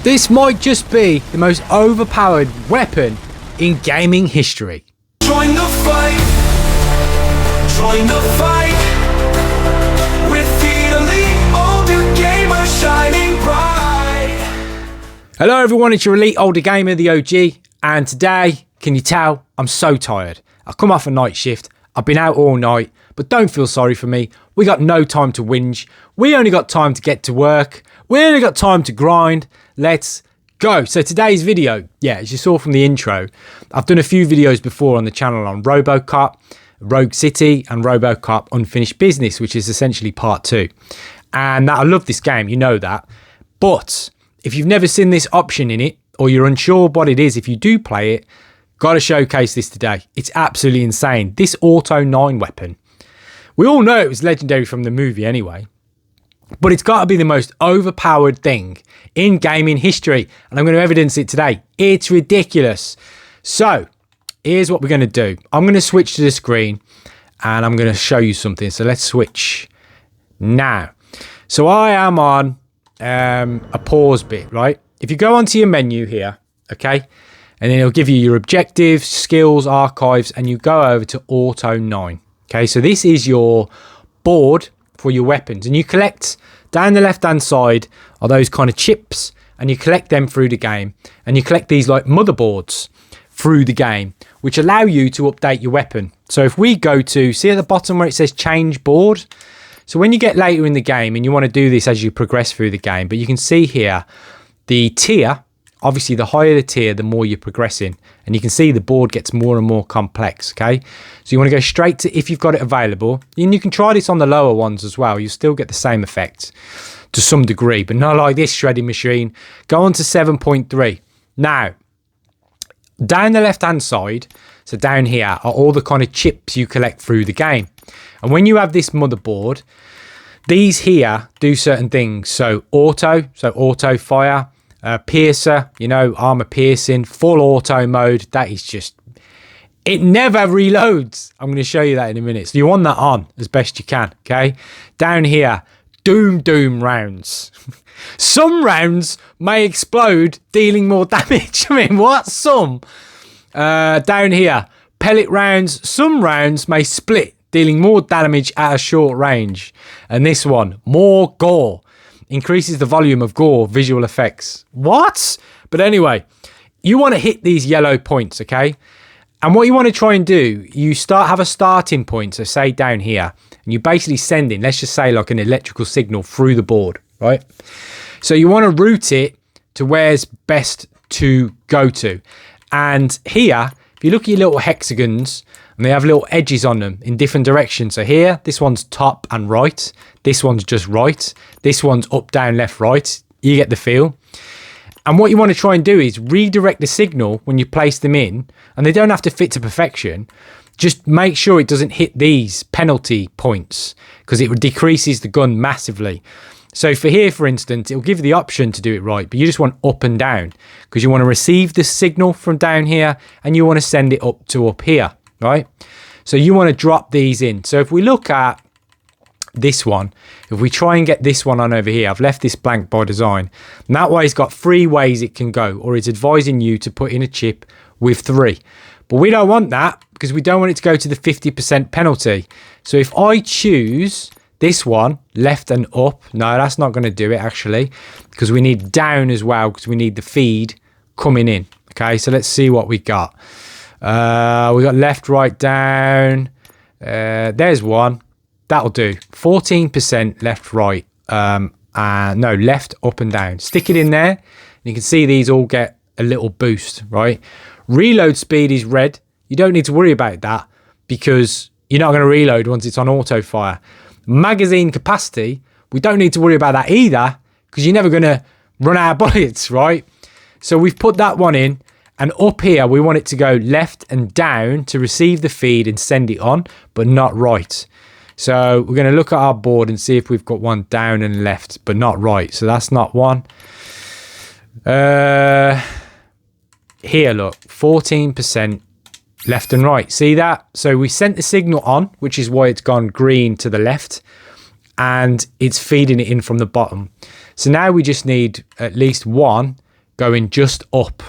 This might just be the most overpowered weapon in gaming history. Join the fight. Join the fight. With the elite older gamer shining bright. Hello everyone, it's your elite older gamer, the OG, and today, can you tell, I'm so tired. I've come off a night shift, I've been out all night, but don't feel sorry for me. We got no time to whinge. We only got time to get to work. We only got time to grind. Let's go. So today's video, as you saw from the intro, I've done a few videos before on the channel on RoboCop, Rogue City, and RoboCop Unfinished Business, which is essentially part 2. And I love this game, you know that. But if you've never seen this option in it, or you're unsure what it is if you do play it, got to showcase this today. It's absolutely insane. This Auto 9 weapon. We all know it was legendary from the movie anyway, but it's got to be the most overpowered thing in gaming history, and I'm going to evidence it today. It's ridiculous. So here's what we're going to do. I'm going to switch to the screen and I'm going to show you something. So let's switch now. So I am on a pause bit, right? If you go onto your menu here, okay, and then it'll give you your objectives, skills, archives, and you go over to Auto 9. Okay, so this is your board for your weapons, and you collect down the left-hand side are those kind of chips, and you collect them through the game, and you collect these like motherboards through the game, which allow you to update your weapon. So if we go to, see at the bottom where it says change board? So when you get later in the game, and you want to do this as you progress through the game, but you can see here, the tier, obviously the higher the tier, the more you're progressing. And you can see the board gets more and more complex, okay? So you want to go straight to, if you've got it available, and you can try this on the lower ones as well. You'll still get the same effect to some degree, but not like this shredding machine. Go on to 7.3. Now, down the left-hand side, so down here, are all the kind of chips you collect through the game. And when you have this motherboard, these here do certain things. So auto fire, piercer, you know, armor piercing, full auto mode. That is just, it never reloads. I'm going to show you that in a minute. So you want that on as best you can, okay? Down here, doom rounds. Some rounds may explode, dealing more damage. I mean, what? Some. Down here, pellet rounds. Some rounds may split, dealing more damage at a short range. And this one, more gore. Increases the volume of gore visual effects. What? But anyway, you want to hit these yellow points, okay? And what you want to try and do, you have a starting point, so say down here, and you're basically sending, let's just say like an electrical signal through the board, right? So you want to route it to where's best to go to. And here, if you look at your little hexagons, and they have little edges on them in different directions. So here, this one's top and right. This one's just right. This one's up, down, left, right. You get the feel. And what you want to try and do is redirect the signal when you place them in. And they don't have to fit to perfection. Just make sure it doesn't hit these penalty points, because it decreases the gun massively. So for here, for instance, it'll give you the option to do it right, but you just want up and down, because you want to receive the signal from down here and you want to send it up to up here. Right, so you want to drop these in. So if we look at this one, if we try and get this one on over here, I've left this blank by design, and that way it's got 3 ways it can go, or it's advising you to put in a chip with 3. But we don't want that, because we don't want it to go to the 50% penalty. So if I choose this one, left and up, no, that's not going to do it actually, because we need down as well, because we need the feed coming in. Okay, so let's see what we got. We got left, right, down. There's one. That'll do. 14% left, right. No, left, up and down. Stick it in there. And you can see these all get a little boost, right? Reload speed is red. You don't need to worry about that, because you're not going to reload once it's on auto fire. Magazine capacity, we don't need to worry about that either, because you're never going to run out of bullets, right? So we've put that one in. And up here, we want it to go left and down to receive the feed and send it on, but not right. So we're going to look at our board and see if we've got one down and left, but not right. So that's not one. Here, look, 14% left and right. See that? So we sent the signal on, which is why it's gone green to the left, and it's feeding it in from the bottom. So now we just need at least one going just up.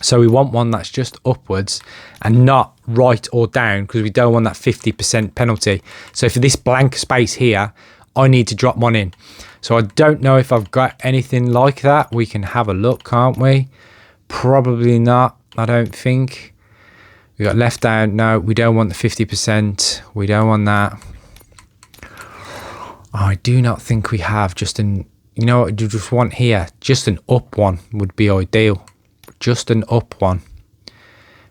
So we want one that's just upwards and not right or down, because we don't want that 50% penalty. So for this blank space here, I need to drop one in. So I don't know if I've got anything like that. We can have a look, can't we? Probably not, I don't think. We got left down. No, we don't want the 50%. We don't want that. I do not think we have just an, you know what, you just want here, just an up one would be ideal. Just an up one.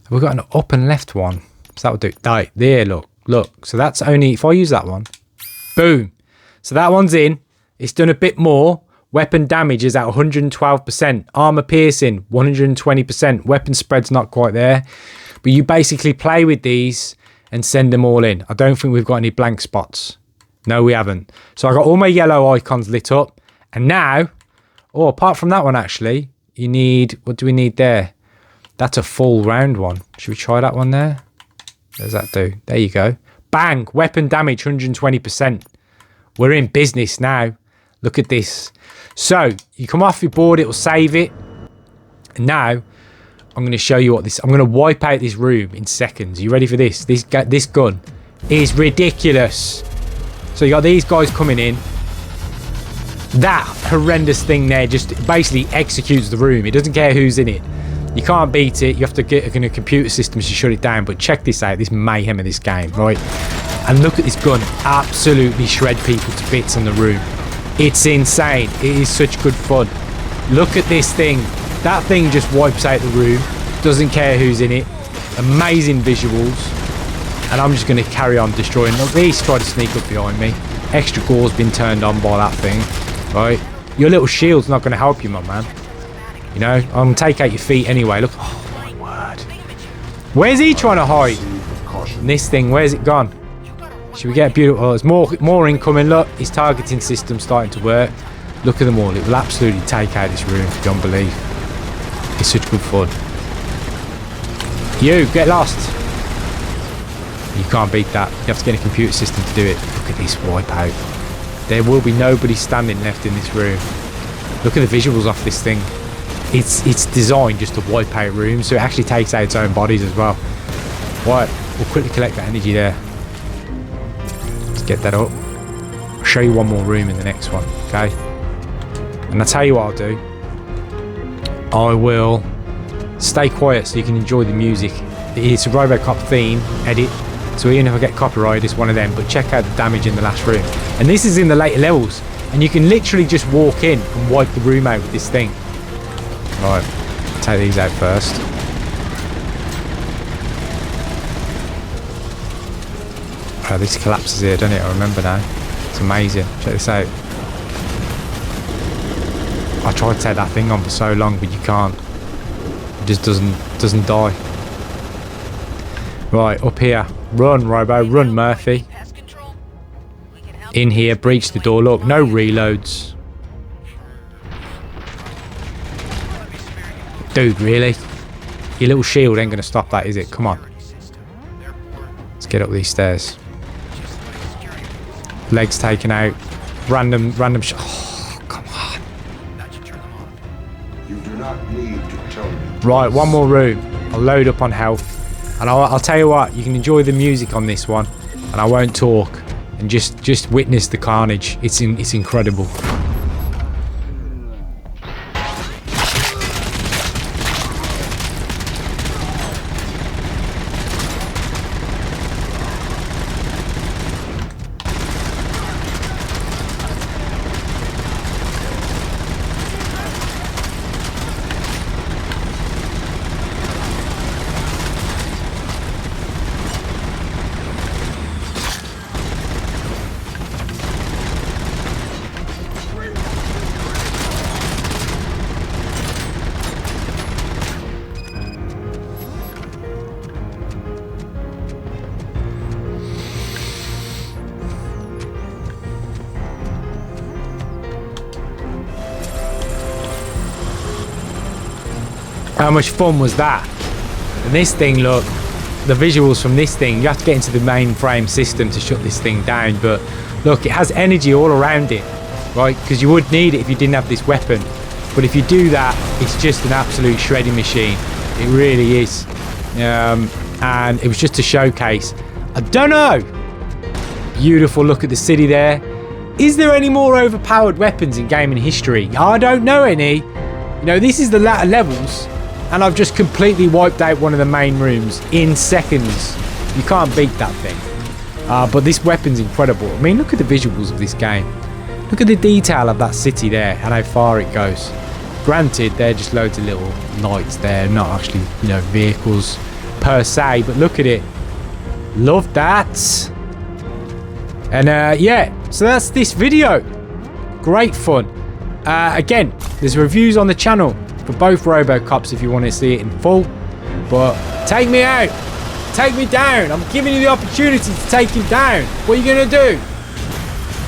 Have we got an up and left one? So that would do it. Right, there, look. So that's only, if I use that one, boom. So that one's in. It's done a bit more. Weapon damage is at 112%. Armor piercing, 120%. Weapon spread's not quite there. But you basically play with these and send them all in. I don't think we've got any blank spots. No, we haven't. So I got all my yellow icons lit up. And now, oh, apart from that one, actually, you need, what do we need there? That's a full round one. Should we try that one there? What does that do? There you go. Bang, weapon damage, 120%. We're in business now. Look at this. So you come off your board, it will save it. And now I'm going to show you what this, I'm going to wipe out this room in seconds. Are you ready for this? This gun is ridiculous. So you got these guys coming in. That horrendous thing there just basically executes the room. It doesn't care who's in it. You can't beat it. You have to get a computer system to shut it down. But check this out, this mayhem of this game, right? And look at this gun absolutely shred people to bits in the room. It's insane. It is such good fun. Look at this thing. That thing just wipes out the room. Doesn't care who's in it. Amazing visuals. And I'm just going to carry on destroying. Look, these try to sneak up behind me. Extra gore's been turned on by that thing. Right? Your little shield's not going to help you, my man. You know, I'm going to take out your feet anyway. Look. Oh, my word. Where's he trying to hide? And this thing, where's it gone? Should we get a beautiful... Oh, there's more incoming. Look, his targeting system's starting to work. Look at them all. It will absolutely take out this room, beyond belief. It's such good fun. You, get lost. You can't beat that. You have to get a computer system to do it. Look at this wipeout. There will be nobody standing left in this room. Look at the visuals off this thing. It's designed just to wipe out rooms, so it actually takes out its own bodies as well. Right, we'll quickly collect that energy there. Let's get that up. I'll show you one more room in the next one, okay? And I'll tell you what I'll do. I will stay quiet so you can enjoy the music. It's a RoboCop theme edit, so even if I get copyright, it's one of them. But check out the damage in the last room. And this is in the later levels, and you can literally just walk in and wipe the room out with this thing. Right, take these out first. Oh, this collapses here, doesn't it? I remember now. It's amazing. Check this out. I tried to take that thing on for so long, but you can't. It just doesn't die. Right, up here. Run, Robo. Run, Murphy. In here, breach the door. Look, no reloads. Dude, really? Your little shield ain't going to stop that, is it? Come on. Let's get up these stairs. Legs taken out. Random oh, come on. You do not need to tell me. Right, one more room. I'll load up on health. And I'll tell you what, you can enjoy the music on this one. And I won't talk. And just witness the carnage. It's incredible. How much fun was that? And this thing, look, the visuals from this thing, you have to get into the mainframe system to shut this thing down, but look, it has energy all around it, right? Because you would need it if you didn't have this weapon. But if you do that, it's just an absolute shredding machine. It really is. And it was just a showcase. I don't know. Beautiful look at the city there. Is there any more overpowered weapons in gaming history? I don't know any. You know, this is the latter levels, and I've just completely wiped out one of the main rooms in seconds. You can't beat that thing. But this weapon's incredible. I mean, look at the visuals of this game. Look at the detail of that city there and how far it goes. Granted, they're just loads of little lights there, not actually, you know, vehicles per se, but look at it. Love that. And yeah, so that's this video. Great fun. Again, there's reviews on the channel for both RoboCops if you want to see it in full. But take me out. Take me down. I'm giving you the opportunity to take him down. What are you going to do?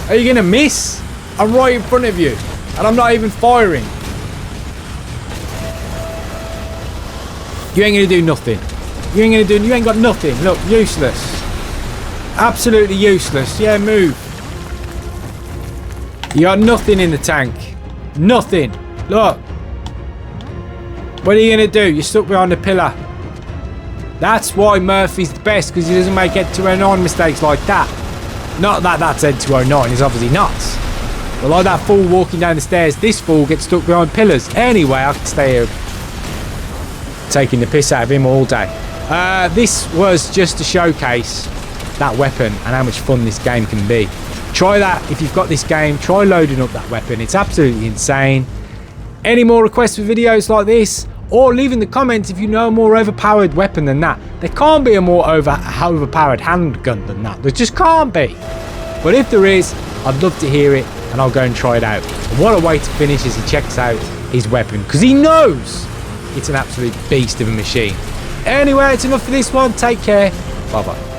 Are you going to miss? I'm right in front of you. And I'm not even firing. You ain't going to do nothing. You ain't got nothing. Look, useless. Absolutely useless. Yeah, move. You got nothing in the tank. Nothing. Look. What are you going to do? You're stuck behind a pillar. That's why Murphy's the best, because he doesn't make N209 mistakes like that. Not that that's N209. He's obviously nuts. But like that fool walking down the stairs, this fool gets stuck behind pillars. Anyway, I can stay here taking the piss out of him all day. This was just to showcase that weapon and how much fun this game can be. Try that if you've got this game. Try loading up that weapon. It's absolutely insane. Any more requests for videos like this, or leave in the comments if you know a more overpowered weapon than that. There can't be a more overpowered handgun than that. There just can't be. But if there is, I'd love to hear it, and I'll go and try it out. And what a way to finish as he checks out his weapon, because he knows it's an absolute beast of a machine. Anyway, it's enough for this one. Take care. Bye bye.